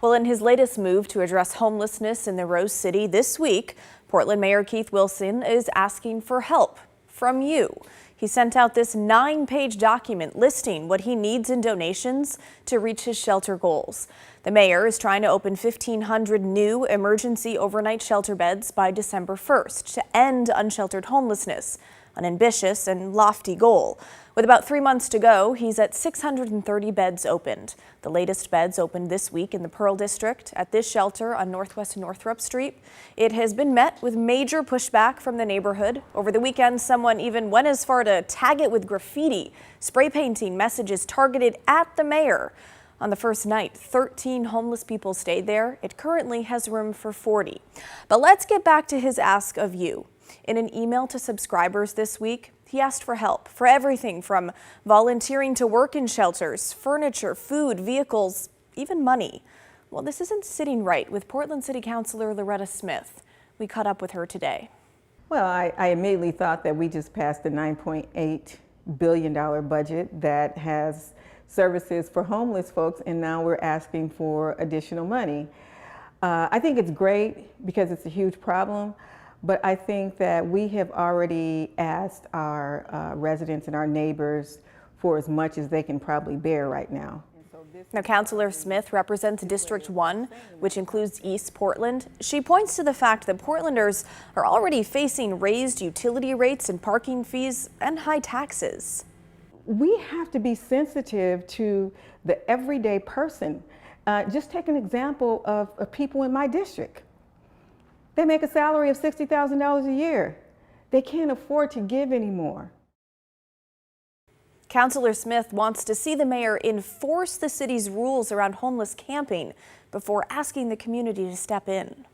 Well, in his latest move to address homelessness in the Rose City this week, Portland Mayor Keith Wilson is asking for help from you. He sent out this 9-page document listing what he needs in donations to reach his shelter goals. The mayor is trying to open 1,500 new emergency overnight shelter beds by December 1st to end unsheltered homelessness, an ambitious and lofty goal. With about 3 months to go, he's at 630 beds opened. The latest beds opened this week in the Pearl District at this shelter on Northwest Northrop Street. It has been met with major pushback from the neighborhood. Over the weekend, someone even went as far to tag it with graffiti, spray painting messages targeted at the mayor. On the first night, 13 homeless people stayed there. It currently has room for 40. But let's get back to his ask of you. In an email to subscribers this week, he asked for help for everything from volunteering to work in shelters, furniture, food, vehicles, even money. Well, this isn't sitting right with Portland City Councilor Loretta Smith. We caught up with her today. Well, I immediately thought that we just passed a $9.8 billion budget that has services for homeless folks, and now we're asking for additional money. I think it's great because it's a huge problem. But I think that we have already asked our residents and our neighbors for as much as they can probably bear right now. Now, Councilor Smith represents District 1, which includes East Portland. She points to the fact that Portlanders are already facing raised utility rates and parking fees and high taxes. We have to be sensitive to the everyday person. Just take an example of people in my district. They make a salary of $60,000 a year. They can't afford to give anymore. Councilor Smith wants to see the mayor enforce the city's rules around homeless camping before asking the community to step in.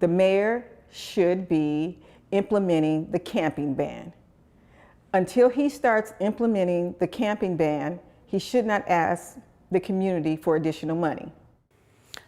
The mayor should be implementing the camping ban. Until he starts implementing the camping ban, he should not ask the community for additional money.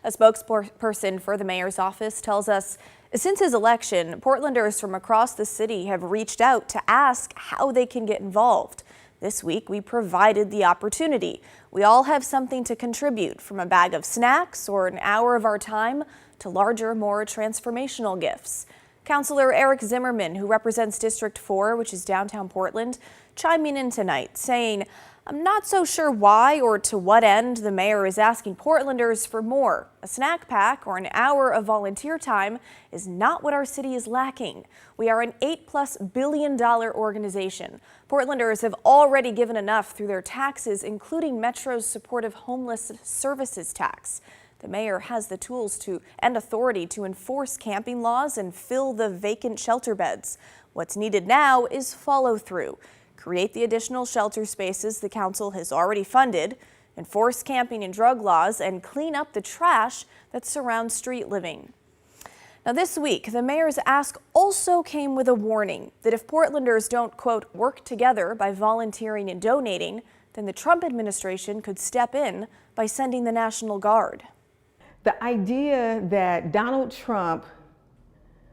A spokesperson for the mayor's office tells us since his election, Portlanders from across the city have reached out to ask how they can get involved. This week, we provided the opportunity. We all have something to contribute, from a bag of snacks or an hour of our time to larger, more transformational gifts. Councilor Eric Zimmerman, who represents District 4, which is downtown Portland, chiming in tonight, saying, "I'm not so sure why or to what end the mayor is asking Portlanders for more. A snack pack or an hour of volunteer time is not what our city is lacking. We are an $8+ billion organization. Portlanders have already given enough through their taxes, including Metro's supportive homeless services tax. The mayor has the tools and authority to enforce camping laws and fill the vacant shelter beds. What's needed now is follow through. Create the additional shelter spaces the council has already funded, enforce camping and drug laws, and clean up the trash that surrounds street living." Now, this week, the mayor's ask also came with a warning that if Portlanders don't, quote, work together by volunteering and donating, then the Trump administration could step in by sending the National Guard. The idea that Donald Trump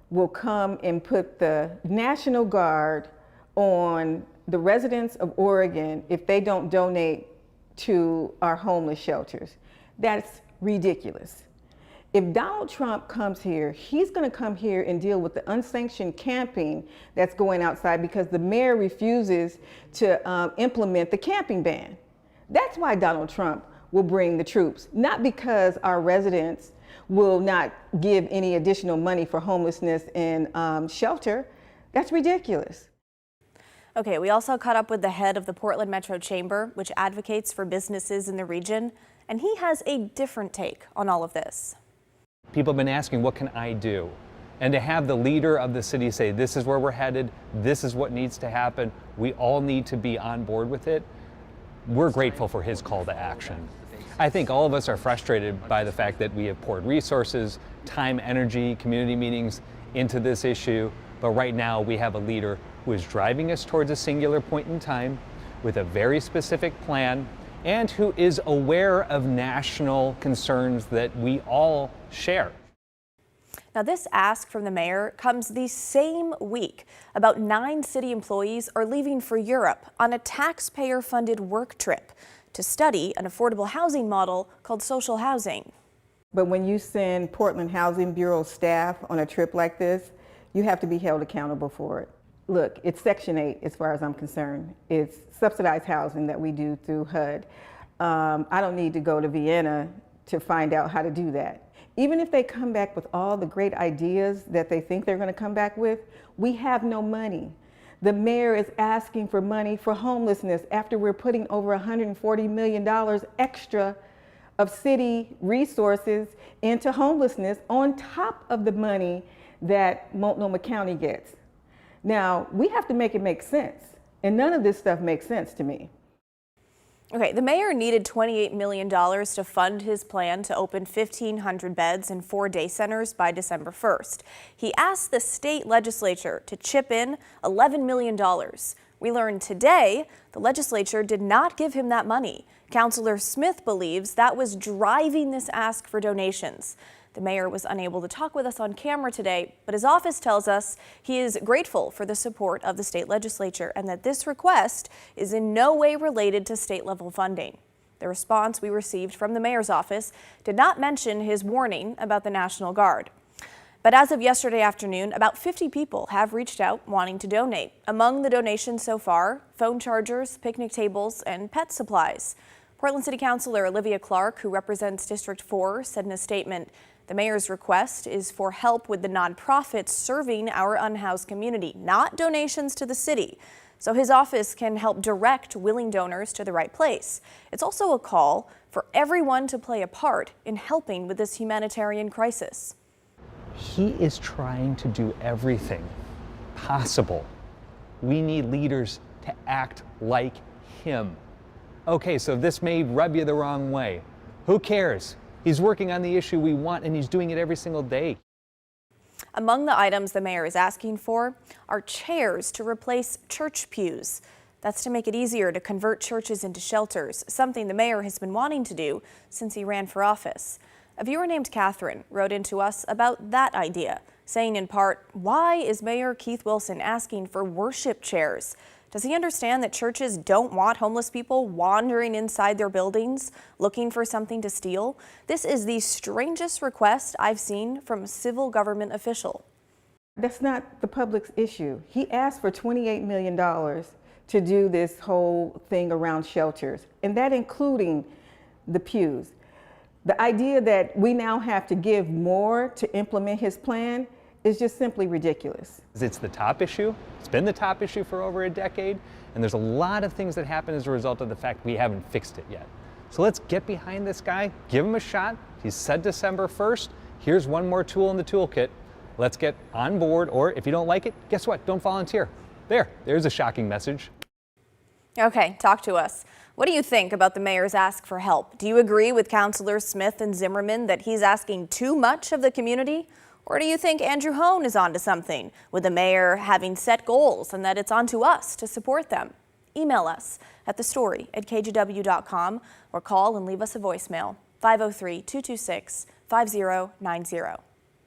will come and put the National Guard on the residents of Oregon if they don't donate to our homeless shelters, that's ridiculous. If Donald Trump comes here, he's going to come here and deal with the unsanctioned camping that's going outside because the mayor refuses to implement the camping ban. That's why Donald Trump will bring the troops, not because our residents will not give any additional money for homelessness and shelter. That's ridiculous. Okay, we also caught up with the head of the Portland Metro Chamber, which advocates for businesses in the region, and he has a different take on all of this. People have been asking, what can I do? And to have the leader of the city say, this is where we're headed, this is what needs to happen, we all need to be on board with it, we're grateful for his call to action. I think all of us are frustrated by the fact that we have poured resources, time, energy, community meetings into this issue, but right now we have a leader who is driving us towards a singular point in time with a very specific plan and who is aware of national concerns that we all share. Now, this ask from the mayor comes the same week. About 9 city employees are leaving for Europe on a taxpayer-funded work trip to study an affordable housing model called social housing. But when you send Portland Housing Bureau staff on a trip like this, you have to be held accountable for it. Look, it's Section 8 as far as I'm concerned. It's subsidized housing that we do through HUD. I don't need to go to Vienna to find out how to do that. Even if they come back with all the great ideas that they think they're going to come back with, we have no money. The mayor is asking for money for homelessness after we're putting over $140 million extra of city resources into homelessness on top of the money that Multnomah County gets. Now, we have to make it make sense, and none of this stuff makes sense to me. Okay, the mayor needed $28 million to fund his plan to open 1,500 beds in 4 day centers by December 1st. He asked the state legislature to chip in $11 million. We learned today the legislature did not give him that money. Councilor Smith believes that was driving this ask for donations. The mayor was unable to talk with us on camera today, but his office tells us he is grateful for the support of the state legislature and that this request is in no way related to state-level funding. The response we received from the mayor's office did not mention his warning about the National Guard. But as of yesterday afternoon, about 50 people have reached out wanting to donate. Among the donations so far, phone chargers, picnic tables, and pet supplies. Portland City Councilor Olivia Clark, who represents District 4, said in a statement, the mayor's request is for help with the nonprofits serving our unhoused community, not donations to the city, so his office can help direct willing donors to the right place. It's also a call for everyone to play a part in helping with this humanitarian crisis. He is trying to do everything possible. We need leaders to act like him. Okay, so this may rub you the wrong way. Who cares? He's working on the issue we want, and he's doing it every single day. Among the items the mayor is asking for are chairs to replace church pews. That's to make it easier to convert churches into shelters, something the mayor has been wanting to do since he ran for office. A viewer named Catherine wrote into us about that idea, saying in part, why is Mayor Keith Wilson asking for worship chairs? Does he understand that churches don't want homeless people wandering inside their buildings looking for something to steal? This is the strangest request I've seen from a civil government official. That's not the public's issue. He asked for $28 million to do this whole thing around shelters, and that including the pews. The idea that we now have to give more to implement his plan is just simply ridiculous. It's the top issue. It's been the top issue for over a decade, and there's a lot of things that happen as a result of the fact we haven't fixed it yet. So let's get behind this guy, give him a shot. He said December 1st. Here's one more tool in the toolkit. Let's get on board, or if you don't like it, guess what? Don't volunteer. There's a shocking message. Okay, talk to us. What do you think about the mayor's ask for help? Do you agree with Councilors Smith and Zimmerman that he's asking too much of the community? Or do you think Andrew Hone is onto something, with the mayor having set goals and that it's on to us to support them? Email us at thestory@kgw.com or call and leave us a voicemail, 503-226-5090.